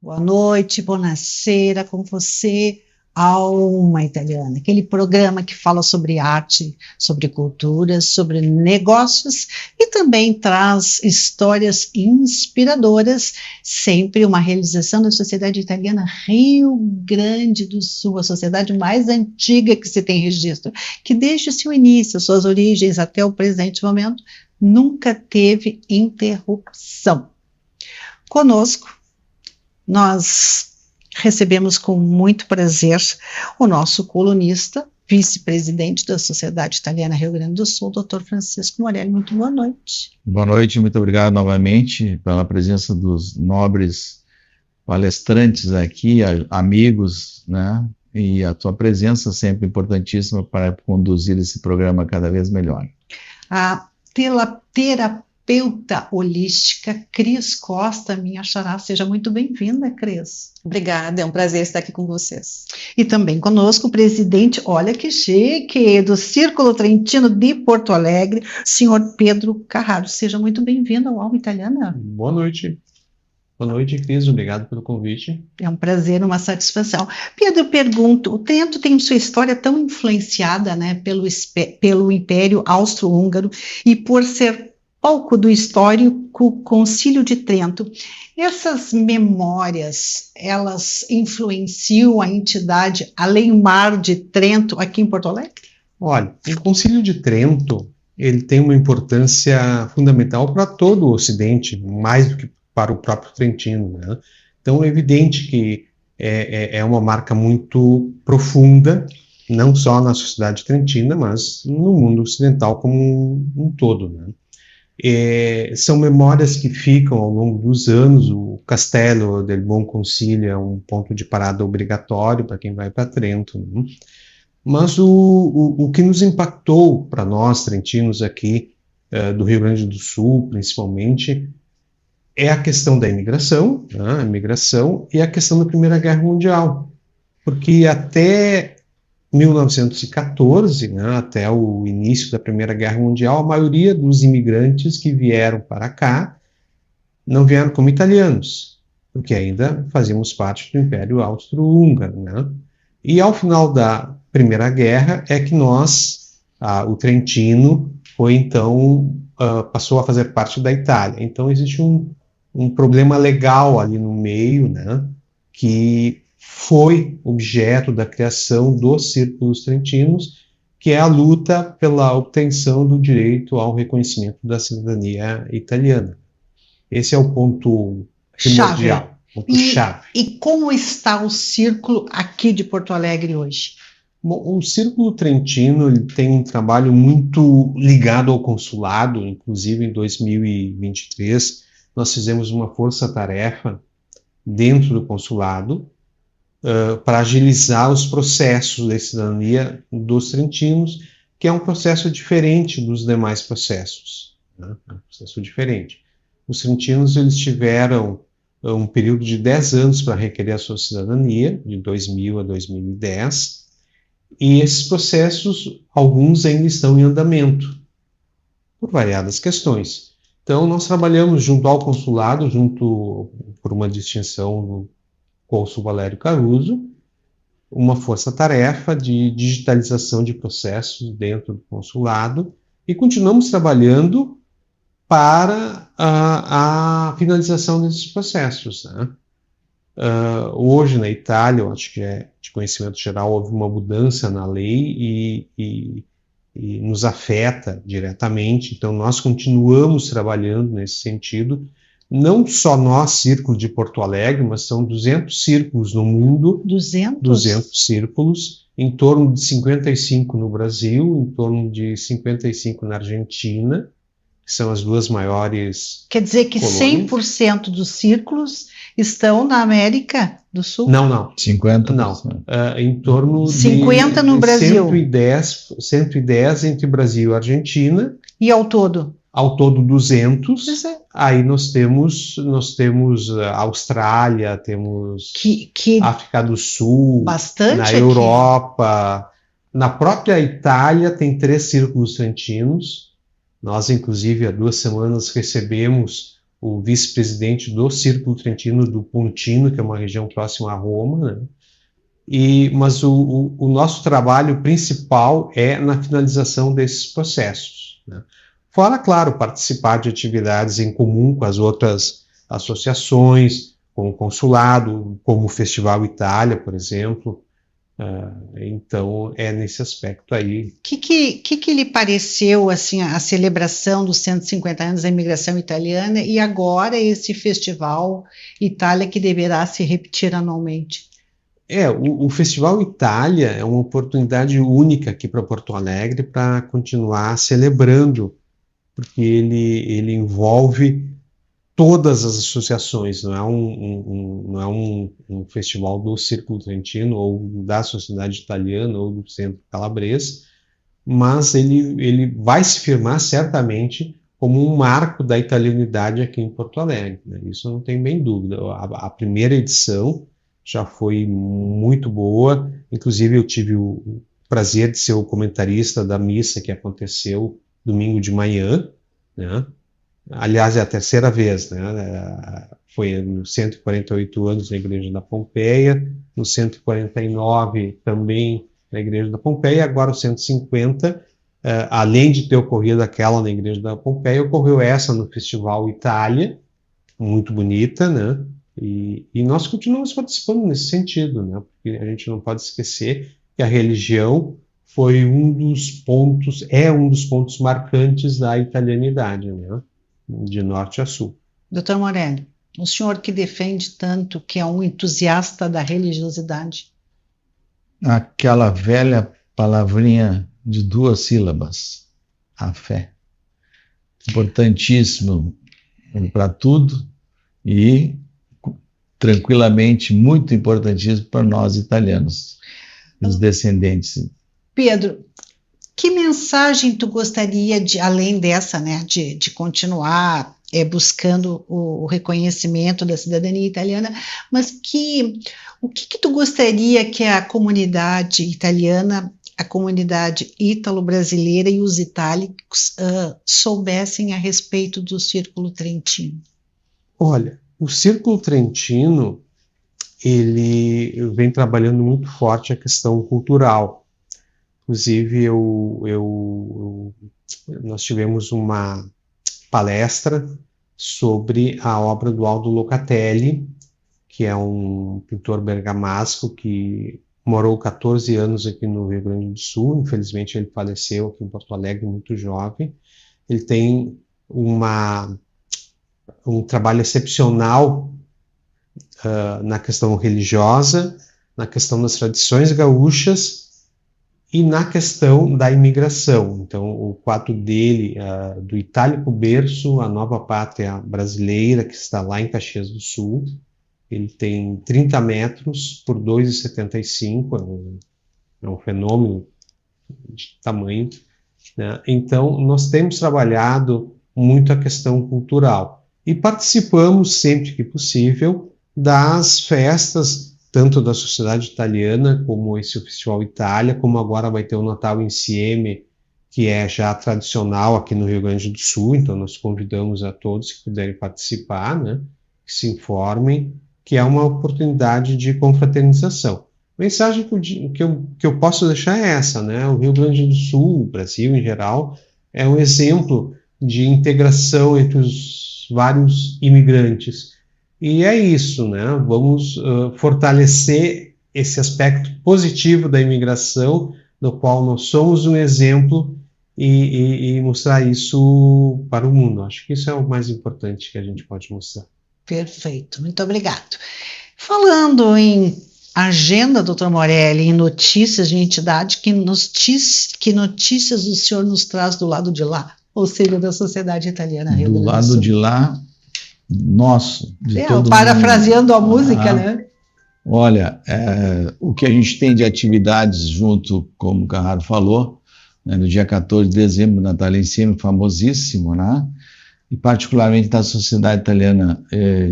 Boa noite, buonasera, com você, Alma Italiana, aquele programa que fala sobre arte, sobre cultura, sobre negócios e também traz histórias inspiradoras, sempre uma realização da Sociedade Italiana Rio Grande do Sul, a sociedade mais antiga que se tem registro, que desde seu início, suas origens até o presente momento, nunca teve interrupção. Conosco, nós recebemos com muito prazer o nosso colunista, vice-presidente da Sociedade Italiana Rio Grande do Sul, Dr. Francisco Morelli. Muito boa noite. Boa noite, muito obrigado novamente pela presença dos nobres palestrantes aqui, amigos, né? E a tua presença sempre importantíssima para conduzir esse programa cada vez melhor. A terapeuta holística Cris Costa, minha xará, seja muito bem-vinda, Cris. Obrigada, é um prazer estar aqui com vocês. E também conosco o presidente, olha que chique, do Círculo Trentino de Porto Alegre, senhor Pedro Carraro. Seja muito bem-vindo ao Alma Italiana. Boa noite. Boa noite, Cris, obrigado pelo convite. É um prazer, uma satisfação. Pedro, eu pergunto, o Trento tem sua história tão influenciada, né, pelo Império Austro-Húngaro e por ser palco do histórico Concílio de Trento. Essas memórias, elas influenciam a entidade Além-Mar de Trento aqui em Porto Alegre? Olha, o Concílio de Trento, ele tem uma importância fundamental para todo o Ocidente, mais do que para o próprio Trentino, né? Então é evidente que é uma marca muito profunda, não só na sociedade trentina, mas no mundo ocidental como um todo, né? São memórias que ficam ao longo dos anos. O Castello del Buon Consiglio é um ponto de parada obrigatório para quem vai para Trento, né? Mas o que nos impactou para nós, trentinos aqui, do Rio Grande do Sul, principalmente, é a questão da imigração, né? A imigração e a questão da Primeira Guerra Mundial. Porque até 1914, né, até o início da Primeira Guerra Mundial, a maioria dos imigrantes que vieram para cá não vieram como italianos, porque ainda fazíamos parte do Império Austro-Húngaro, né? E ao final da Primeira Guerra é que o Trentino, passou a fazer parte da Itália. Então existe um problema legal ali no meio, né, que foi objeto da criação dos círculos trentinos, que é a luta pela obtenção do direito ao reconhecimento da cidadania italiana. Esse é o ponto primordial, chave. E como está o círculo aqui de Porto Alegre hoje? Bom, o Círculo Trentino ele tem um trabalho muito ligado ao consulado. Inclusive em 2023 nós fizemos uma força-tarefa dentro do consulado para agilizar os processos de cidadania dos trentinos, que é um processo diferente dos demais processos, né? É um processo diferente. Os trentinos eles tiveram um período de 10 anos para requerer a sua cidadania, de 2000 a 2010, e esses processos, alguns ainda estão em andamento, por variadas questões. Então, nós trabalhamos junto ao consulado, por uma distinção do cônsul Valério Caruso, uma força-tarefa de digitalização de processos dentro do consulado, e continuamos trabalhando para a finalização desses processos, né? Hoje, na Itália, eu acho que é de conhecimento geral, houve uma mudança na lei e nos afeta diretamente. Então, nós continuamos trabalhando nesse sentido. Não só nós, Círculo de Porto Alegre, mas são 200 círculos no mundo. 200 círculos, em torno de 55 no Brasil, em torno de 55 na Argentina, que são as duas maiores. Quer dizer que colônias. 100% dos círculos estão na América do Sul? Não. 50%. Não. Em torno 50 no Brasil. 110 entre Brasil e Argentina. E ao todo? Ao todo 200. Pois é. Aí nós temos a Austrália, temos África do Sul, bastante na aqui. Europa, na própria Itália tem 3 círculos trentinos. Nós, inclusive, há 2 semanas recebemos o vice-presidente do Círculo Trentino do Pontino, que é uma região próxima a Roma, né? Mas o nosso trabalho principal é na finalização desses processos, né? Fora, claro, participar de atividades em comum com as outras associações, com o consulado, como o Festival Itália, por exemplo. Então, é nesse aspecto aí. O que lhe pareceu assim, a celebração dos 150 anos da imigração italiana e agora esse Festival Itália que deverá se repetir anualmente? O Festival Itália é uma oportunidade única aqui para Porto Alegre para continuar celebrando, porque ele envolve todas as associações, não é um festival do Círculo Trentino ou da Sociedade Italiana ou do Centro Calabrês, mas ele vai se firmar certamente como um marco da italianidade aqui em Porto Alegre, né? Isso não tem bem dúvida. A primeira edição já foi muito boa, inclusive eu tive o prazer de ser o comentarista da missa que aconteceu domingo de manhã, né? Aliás, é a terceira vez, né? Foi nos 148 anos na Igreja da Pompeia, no 149 também na Igreja da Pompeia, agora o 150, além de ter ocorrido aquela na Igreja da Pompeia, ocorreu essa no Festival Itália, muito bonita, né? E nós continuamos participando nesse sentido, né? Porque a gente não pode esquecer que a religião foi um dos pontos marcantes da italianidade, né? De norte a sul. Dr. Morelli, o senhor que defende tanto, que é um entusiasta da religiosidade. Aquela velha palavrinha de 2 sílabas, a fé. Importantíssimo para tudo e tranquilamente muito importantíssimo para nós italianos, os descendentes. Pedro, que mensagem tu gostaria de, além dessa, né, de continuar buscando o reconhecimento da cidadania italiana, mas o que tu gostaria que a comunidade italiana, a comunidade ítalo-brasileira e os itálicos soubessem a respeito do Círculo Trentino? Olha, o Círculo Trentino, ele vem trabalhando muito forte a questão cultural. Inclusive, nós tivemos uma palestra sobre a obra do Aldo Locatelli, que é um pintor bergamasco que morou 14 anos aqui no Rio Grande do Sul. Infelizmente, ele faleceu aqui em Porto Alegre muito jovem. Ele tem um trabalho excepcional na questão religiosa, na questão das tradições gaúchas e na questão da imigração. Então, o quadro dele, do Itálico Berço, a Nova Pátria Brasileira, que está lá em Caxias do Sul, ele tem 30 metros por 2,75, é um fenômeno de tamanho, né? Então, nós temos trabalhado muito a questão cultural e participamos, sempre que possível, das festas, tanto da sociedade italiana, como esse Festival Itália, como agora vai ter o Natal Insieme, que é já tradicional aqui no Rio Grande do Sul. Então nós convidamos a todos que puderem participar, né, que se informem, que é uma oportunidade de confraternização. A mensagem que eu posso deixar é essa, né? O Rio Grande do Sul, o Brasil em geral, é um exemplo de integração entre os vários imigrantes. E é isso, né? Vamos fortalecer esse aspecto positivo da imigração, no qual nós somos um exemplo, e mostrar isso para o mundo. Acho que isso é o mais importante que a gente pode mostrar. Perfeito, muito obrigado. Falando em agenda, doutor Morelli, em notícias de entidade, que notícias o senhor nos traz do lado de lá, ou seja, da sociedade italiana Rio Grande do Sul? Do lado de lá, nosso, de todo parafraseando mundo. A música, né? Olha, o que a gente tem de atividades junto, como o Carraro falou, né, no dia 14 de dezembro, Natal Insieme, famosíssimo, né? E particularmente da sociedade italiana,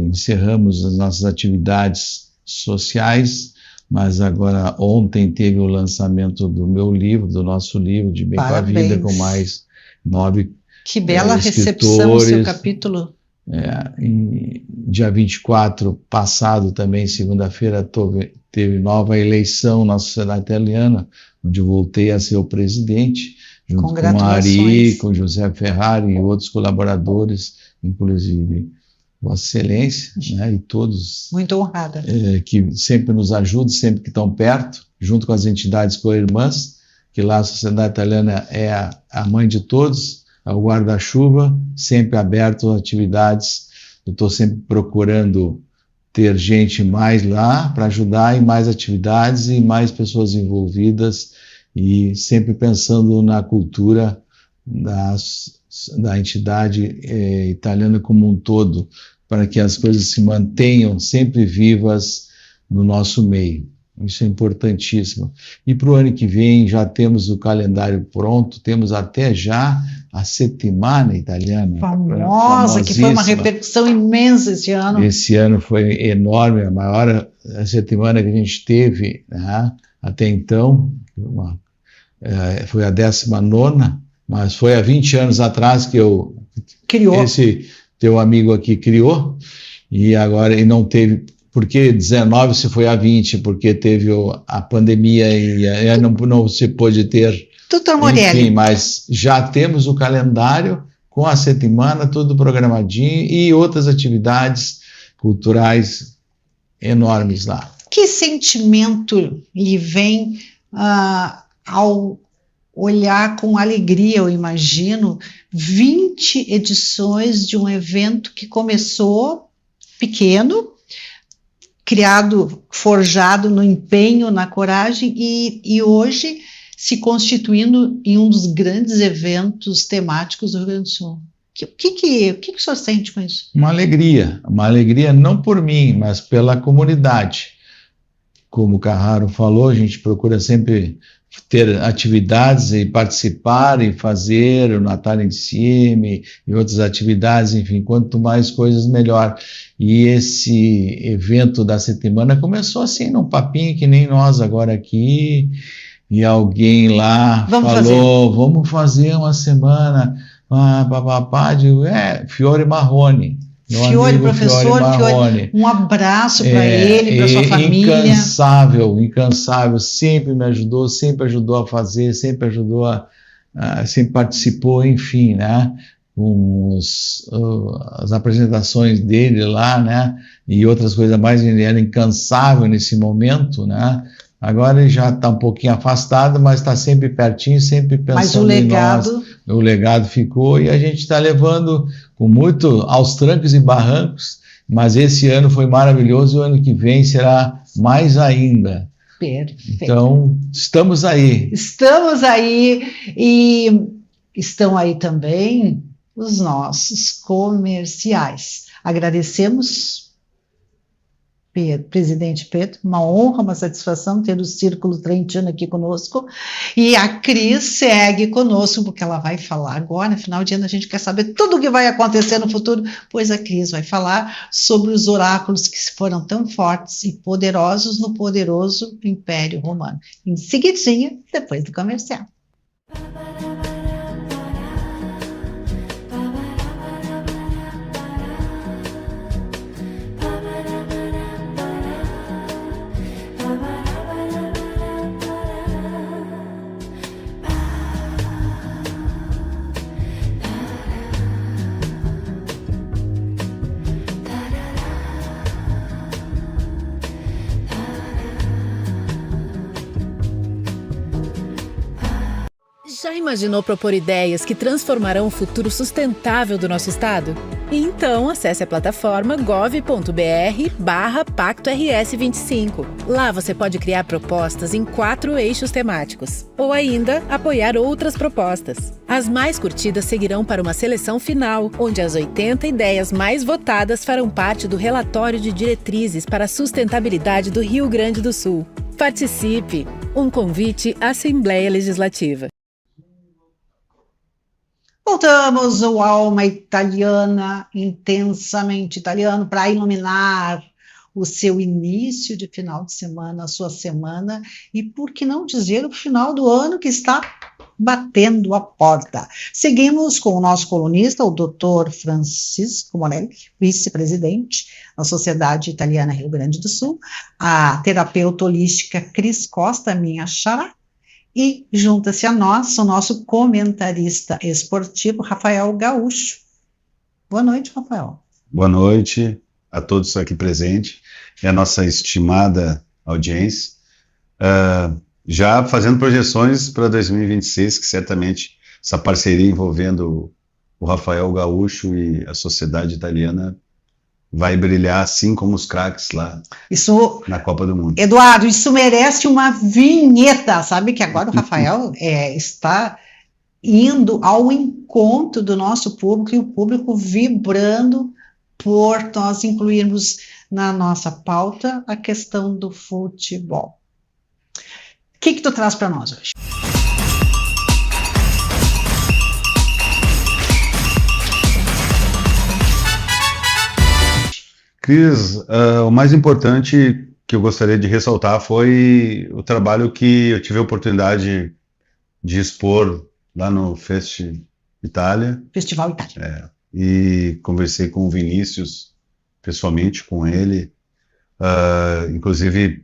encerramos as nossas atividades sociais, mas agora ontem teve o lançamento do meu livro, do nosso livro, De Bem com a Vida, com mais 9 Que bela recepção o seu capítulo. Dia 24 passado também, segunda-feira, teve nova eleição na sociedade italiana, onde eu voltei a ser o presidente, junto com a Ari, com José Ferrari e outros colaboradores, inclusive Vossa Excelência, né, e todos muito honrada, que sempre nos ajudam, sempre que estão perto, junto com as entidades co-irmãs, que lá a sociedade italiana é a mãe de todos, é o guarda-chuva, sempre aberto às atividades. Eu estou sempre procurando ter gente mais lá para ajudar em mais atividades e mais pessoas envolvidas, e sempre pensando na cultura da entidade italiana como um todo, para que as coisas se mantenham sempre vivas no nosso meio. Isso é importantíssimo. E para o ano que vem já temos o calendário pronto, temos até já a Settimana Italiana. Famosa, que foi uma repercussão imensa esse ano. Esse ano foi enorme, a maior Settimana que a gente teve, né, até então. Foi a 19ª, mas foi há 20 anos atrás que esse teu amigo aqui criou, e agora e não teve. Por que 19 se foi a 20? Porque teve a pandemia e não se pôde ter. Doutor Morelli. Enfim, mas já temos o calendário com a Settimana, tudo programadinho, e outras atividades culturais enormes lá. Que sentimento lhe vem ao olhar com alegria, eu imagino, 20 edições de um evento que começou pequeno, criado, forjado no empenho, na coragem, e hoje se constituindo em um dos grandes eventos temáticos do Rio Grande do Sul. O que o senhor sente com isso? Uma alegria não por mim, mas pela comunidade. Como o Carraro falou, a gente procura sempre ter atividades e participar e fazer o Natal em Cima e outras atividades, enfim, quanto mais coisas melhor. E esse evento da Settimana começou assim, num papinho que nem nós agora aqui, e alguém lá falou, vamos fazer uma semana, digo, Fiore Marrone. Fiore, professor, Fiore, um abraço para ele, para sua família. Incansável, sempre me ajudou, sempre ajudou a fazer, sempre ajudou sempre participou, enfim, né, com as apresentações dele lá, né, e outras coisas mais. Ele era incansável nesse momento, né. Agora ele já está um pouquinho afastado, mas está sempre pertinho, sempre pensando em nós. O legado ficou, e a gente está levando com muito aos trancos e barrancos, mas esse ano foi maravilhoso, e o ano que vem será mais ainda. Perfeito. Então, estamos aí. Estamos aí, e estão aí também os nossos comerciais. Agradecemos, presidente Pedro, uma honra, uma satisfação ter o Círculo Trentino aqui conosco, e a Cris segue conosco, porque ela vai falar agora, no final de ano a gente quer saber tudo o que vai acontecer no futuro, pois a Cris vai falar sobre os oráculos que foram tão fortes e poderosos no poderoso Império Romano. Em seguidinha, depois do comercial. Já imaginou propor ideias que transformarão o futuro sustentável do nosso estado? Então, acesse a plataforma gov.br/PactoRS25. Lá você pode criar propostas em 4 eixos temáticos, ou ainda apoiar outras propostas. As mais curtidas seguirão para uma seleção final, onde as 80 ideias mais votadas farão parte do relatório de diretrizes para a sustentabilidade do Rio Grande do Sul. Participe! Um convite à Assembleia Legislativa. Voltamos ao Alma Italiana, intensamente italiano, para iluminar o seu início de final de semana, a sua semana, e por que não dizer o final do ano que está batendo a porta. Seguimos com o nosso colunista, o Dr. Francisco Morelli, vice-presidente da Sociedade Italiana Rio Grande do Sul, a terapeuta holística Cris Costa, minha xará, e junta-se a nós o nosso comentarista esportivo, Rafael Gaúcho. Boa noite, Rafael. Boa noite a todos aqui presentes e a nossa estimada audiência. Já fazendo projeções para 2026, que certamente essa parceria envolvendo o Rafael Gaúcho e a Sociedade Italiana vai brilhar assim como os craques lá na Copa do Mundo. Eduardo, isso merece uma vinheta. Sabe que agora o Rafael está indo ao encontro do nosso público e o público vibrando por nós incluirmos na nossa pauta a questão do futebol. O que tu traz para nós hoje? Cris, o mais importante que eu gostaria de ressaltar foi o trabalho que eu tive a oportunidade de expor lá no Festival Itália. E conversei com o Vinícius pessoalmente com ele. Inclusive,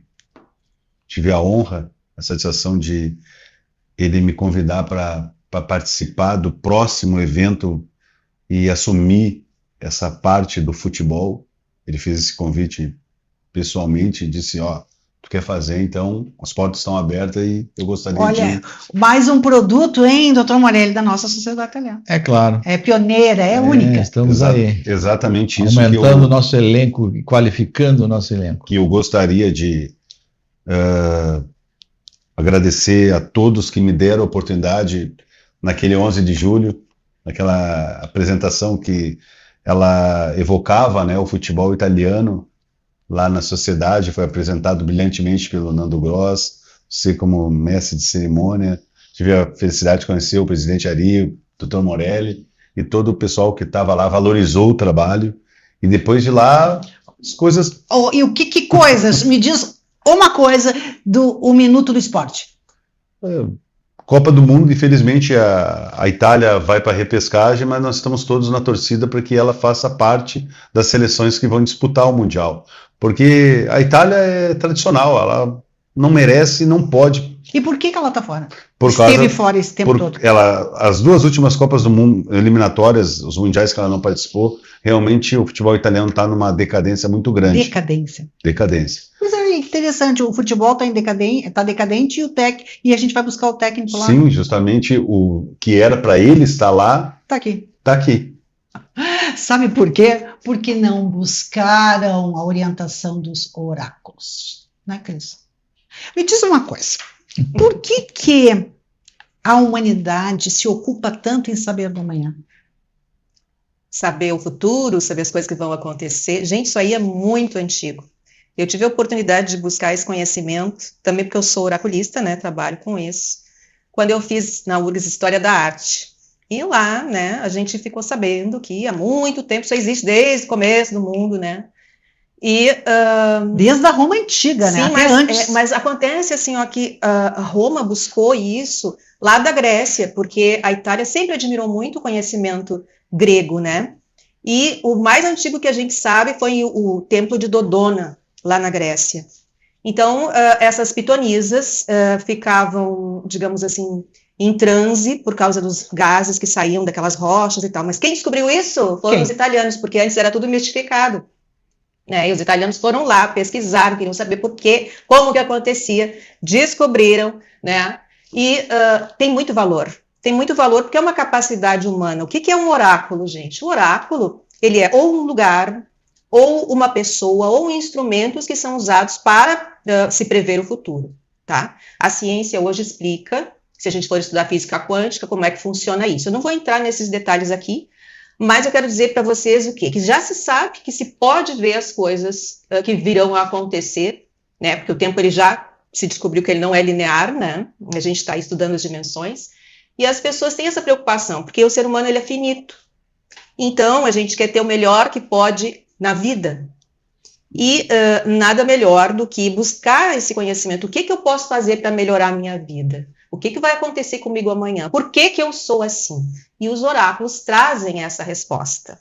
tive a honra, a satisfação de ele me convidar para participar do próximo evento e assumir essa parte do futebol. Ele fez esse convite pessoalmente e disse, tu quer fazer, então as portas estão abertas e eu gostaria de... Olha, mais um produto, hein, doutor Morelli, da nossa Sociedade Italiana. É claro. É pioneira, é única. Estamos aí. Exatamente isso. Aumentando o nosso elenco, qualificando o nosso elenco. Que eu gostaria de agradecer a todos que me deram a oportunidade naquele 11 de julho, naquela apresentação que ela evocava, né, o futebol italiano lá na sociedade, foi apresentado brilhantemente pelo Nando Gross, você como mestre de cerimônia, tive a felicidade de conhecer o presidente Ari, o Dr. Morelli, e todo o pessoal que estava lá valorizou o trabalho, e depois de lá, as coisas... E o que coisas? Me diz uma coisa do Minuto do Esporte. Copa do Mundo, infelizmente a Itália vai para a repescagem, mas nós estamos todos na torcida para que ela faça parte das seleções que vão disputar o Mundial. Porque a Itália é tradicional, ela não merece, não pode. E por que ela está fora? Esteve fora esse tempo todo. As duas últimas Copas do Mundo eliminatórias, os mundiais que ela não participou, realmente o futebol italiano está numa decadência muito grande. Decadência. Mas é interessante, o futebol está decadente e a gente vai buscar o técnico lá. Sim, justamente o que era para ele estar lá, está aqui. Está aqui. Sabe por quê? Porque não buscaram a orientação dos oráculos. Não é, Cris? Me diz uma coisa. Por que a humanidade se ocupa tanto em saber do amanhã? Saber o futuro, saber as coisas que vão acontecer. Gente, isso aí é muito antigo. Eu tive a oportunidade de buscar esse conhecimento, também porque eu sou oraculista, né, trabalho com isso, quando eu fiz na URGS História da Arte. E lá, né, a gente ficou sabendo que há muito tempo, isso existe desde o começo do mundo, né, desde a Roma Antiga, sim, né, até antes. Mas acontece assim, que Roma buscou isso lá da Grécia, porque a Itália sempre admirou muito o conhecimento grego, né, e o mais antigo que a gente sabe foi o Templo de Dodona, lá na Grécia. Então, essas pitonisas ficavam, digamos assim, em transe por causa dos gases que saíam daquelas rochas e tal. Mas quem descobriu isso foram os italianos, porque antes era tudo mistificado. E os italianos foram lá, pesquisaram, queriam saber por quê, como que acontecia, descobriram, né? E tem muito valor. Tem muito valor porque é uma capacidade humana. O que é um oráculo, gente? O oráculo, ele é ou um lugar, ou uma pessoa, ou instrumentos que são usados para se prever o futuro, tá? A ciência hoje explica, se a gente for estudar física quântica, como é que funciona isso. Eu não vou entrar nesses detalhes aqui, mas eu quero dizer para vocês o quê? Que já se sabe que se pode ver as coisas que virão a acontecer, né? Porque o tempo ele já se descobriu que ele não é linear, né? A gente está estudando as dimensões, e as pessoas têm essa preocupação, porque o ser humano ele é finito. Então, a gente quer ter o melhor que pode na vida. E nada melhor do que buscar esse conhecimento. O que eu posso fazer para melhorar a minha vida? O que vai acontecer comigo amanhã? Por que eu sou assim? E os oráculos trazem essa resposta.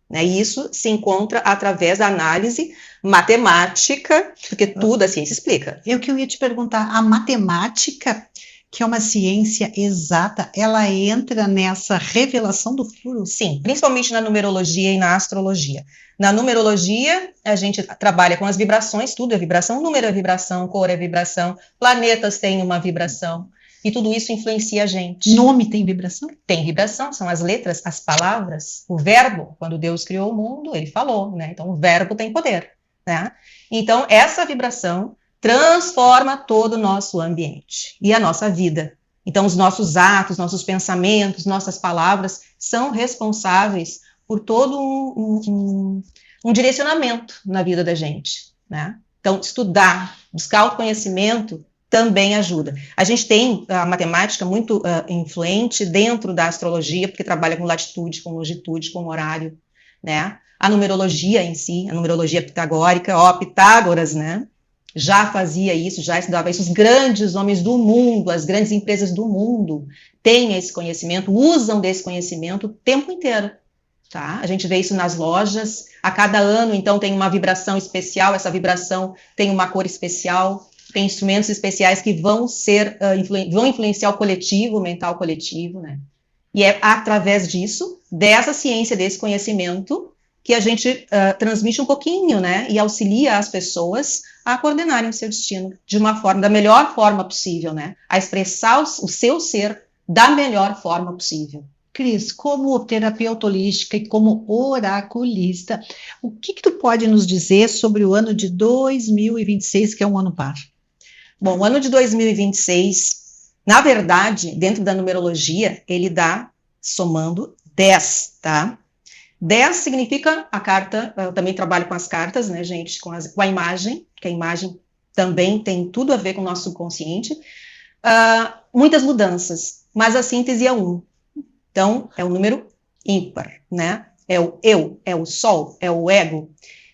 Né? E isso se encontra através da análise matemática, porque tudo a ciência explica. Eu ia te perguntar, a matemática, que é uma ciência exata, ela entra nessa revelação do futuro? Sim, principalmente na numerologia e na astrologia. Na numerologia, a gente trabalha com as vibrações, tudo é vibração, número é vibração, cor é vibração, planetas têm uma vibração, e tudo isso influencia a gente. Nome tem vibração? Tem vibração, são as letras, as palavras, o verbo. Quando Deus criou o mundo, ele falou, né? Então o verbo tem poder, né? Então essa vibração transforma todo o nosso ambiente e a nossa vida. Então os nossos atos, nossos pensamentos, nossas palavras são responsáveis por todo um direcionamento na vida da gente, né? Então estudar, buscar autoconhecimento também ajuda. A gente tem a matemática muito influente dentro da astrologia, porque trabalha com latitude, com longitude, com horário, né? A numerologia em si, a numerologia pitagórica, Pitágoras, né? Já fazia isso, já estudava isso. Os grandes homens do mundo, as grandes empresas do mundo têm esse conhecimento, usam desse conhecimento o tempo inteiro, tá? A gente vê isso nas lojas, a cada ano, então, tem uma vibração especial, essa vibração tem uma cor especial, tem instrumentos especiais que vão vão influenciar o coletivo, o mental coletivo, né? E é através disso, dessa ciência, desse conhecimento, que a gente transmite um pouquinho, né? E auxilia as pessoas a coordenarem o seu destino da melhor forma possível, né? A expressar o seu ser da melhor forma possível. Cris, como terapeuta holística e como oraculista, o que tu pode nos dizer sobre o ano de 2026, que é um ano par? Bom, o ano de 2026, na verdade, dentro da numerologia, ele dá somando 10, tá? 10 significa a carta, eu também trabalho com as cartas, né, gente, com a imagem, que a imagem também tem tudo a ver com o nosso subconsciente. Muitas mudanças, mas a síntese é 1. Então, é o número ímpar, né? É o eu, é o sol, é o ego.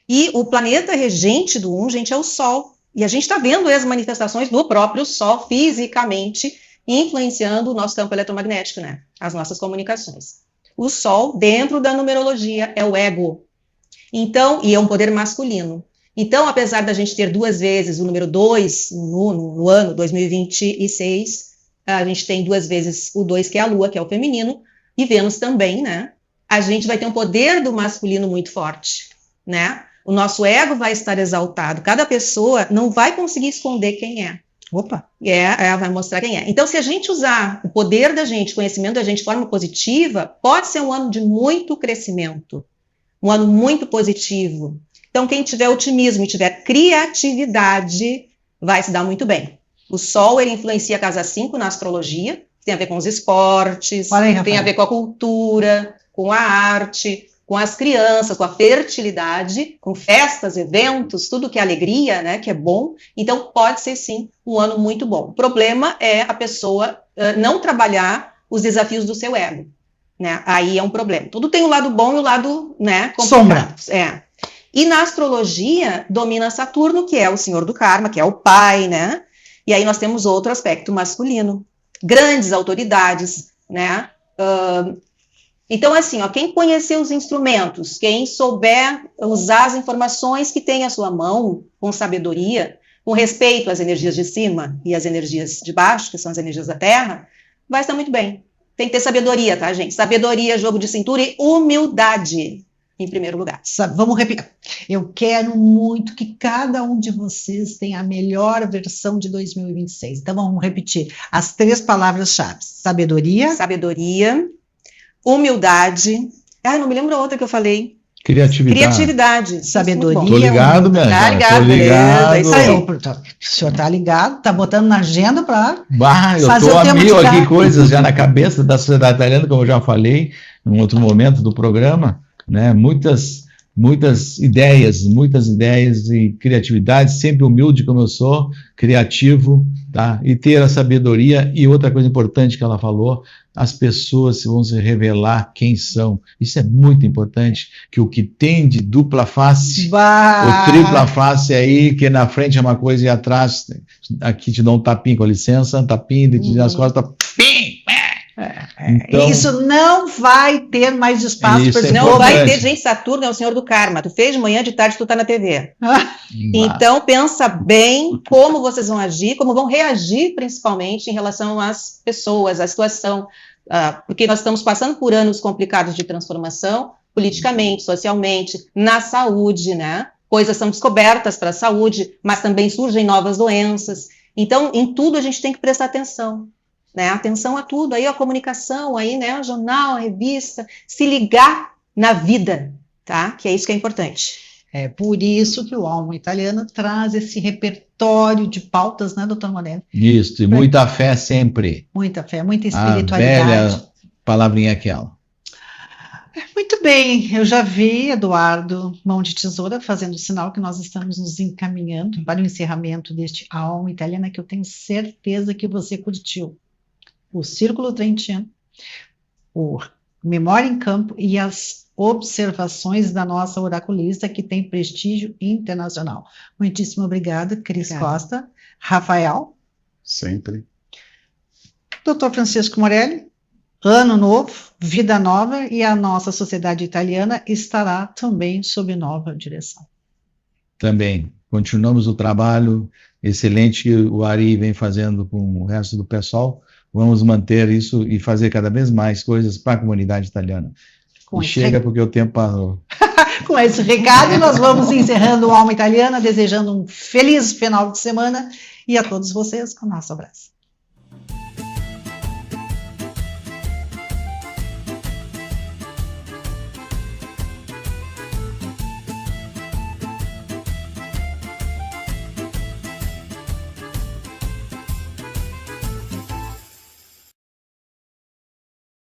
E o planeta regente do 1, gente, é o sol. E a gente está vendo as manifestações do próprio sol fisicamente influenciando o nosso campo eletromagnético, né? As nossas comunicações. O sol, dentro da numerologia, é o ego. Então, e é um poder masculino. Então, apesar da gente ter 2 vezes o número 2 no ano 2026, a gente tem 2 vezes o 2, que é a Lua, que é o feminino, e Vênus também, né? A gente vai ter um poder do masculino muito forte, né? O nosso ego vai estar exaltado. Cada pessoa não vai conseguir esconder quem é. Opa! Vai mostrar quem é. Então, se a gente usar o poder da gente, o conhecimento da gente de forma positiva, pode ser um ano de muito crescimento. Um ano muito positivo. Então, quem tiver otimismo e tiver criatividade, vai se dar muito bem. O Sol, ele influencia a casa 5 na astrologia, tem a ver com os esportes, tem a ver com a cultura, com a arte, com as crianças, com a fertilidade, com festas, eventos, tudo que é alegria, né, que é bom. Então, pode ser, sim, um ano muito bom. O problema é a pessoa não trabalhar os desafios do seu ego, né? Aí é um problema. Tudo tem o lado bom e o lado, né, complicado. Sombra. E na astrologia, domina Saturno, que é o senhor do karma, que é o pai, né? E aí nós temos outro aspecto masculino. Grandes autoridades, né? Então, assim, quem conhecer os instrumentos, quem souber usar as informações que tem à sua mão, com sabedoria, com respeito às energias de cima e às energias de baixo, que são as energias da Terra, vai estar muito bem. Tem que ter sabedoria, tá, gente? Sabedoria, jogo de cintura e humildade, em primeiro lugar. Vamos repetir. Eu quero muito que cada um de vocês tenha a melhor versão de 2026. Então, vamos repetir as 3 palavras-chave. Sabedoria. Sabedoria. Humildade. Não me lembro a outra que eu falei. Criatividade. Sabedoria. Tô ligado, minha Tá gente. ligado, Tô ligado. beleza, isso aí. O senhor tá ligado, tá botando na agenda para Eu fazer tô o a tema mil de aqui, cá. coisas já na cabeça da sociedade italiana, como eu já falei em um outro momento do programa, né? Muitas muitas ideias e criatividade, sempre humilde como eu sou, criativo, tá? E ter a sabedoria. E outra coisa importante que ela falou, as pessoas vão se revelar quem são. Isso é muito importante, que o que tem de dupla face, o tripla face aí, que na frente é uma coisa e atrás, aqui te dá um tapinho, com licença, um tapinho, te dá as costas, pim! Então, isso não vai ter mais espaço para não vai ter, gente. Saturno é o senhor do karma. Tu fez de manhã, de tarde tu tá na TV. Então pensa bem como vocês vão agir, como vão reagir, principalmente em relação às pessoas, à situação, porque nós estamos passando por anos complicados de transformação, politicamente, socialmente, na saúde, né? Coisas são descobertas para a saúde, mas também surgem novas doenças. Então, em tudo a gente tem que prestar atenção. Né, atenção a tudo, aí a comunicação, aí, né, o jornal, a revista, se ligar na vida, tá? Que é isso que é importante. É por isso que o Alma Italiana traz esse repertório de pautas, né, doutor Morelli? Isso, e muita fé sempre. Muita fé, muita espiritualidade. A velha palavrinha aquela. Muito bem, eu já vi Eduardo Mão de Tesoura fazendo sinal que nós estamos nos encaminhando para o encerramento deste Alma Italiana, que eu tenho certeza que você curtiu. O Círculo Trentino, o Memória em Campo e as observações da nossa oraculista, que tem prestígio internacional. Muitíssimo obrigada, Cris Costa. Rafael. Sempre. Doutor Francisco Morelli, ano novo, vida nova, e a nossa sociedade italiana estará também sob nova direção. Também. Continuamos o trabalho excelente que o Ari vem fazendo com o resto do pessoal. Vamos manter isso e fazer cada vez mais coisas para a comunidade italiana. E chega porque o tempo parou. Com esse recado, nós vamos encerrando o Alma Italiana, desejando um feliz final de semana e a todos vocês com o nosso abraço.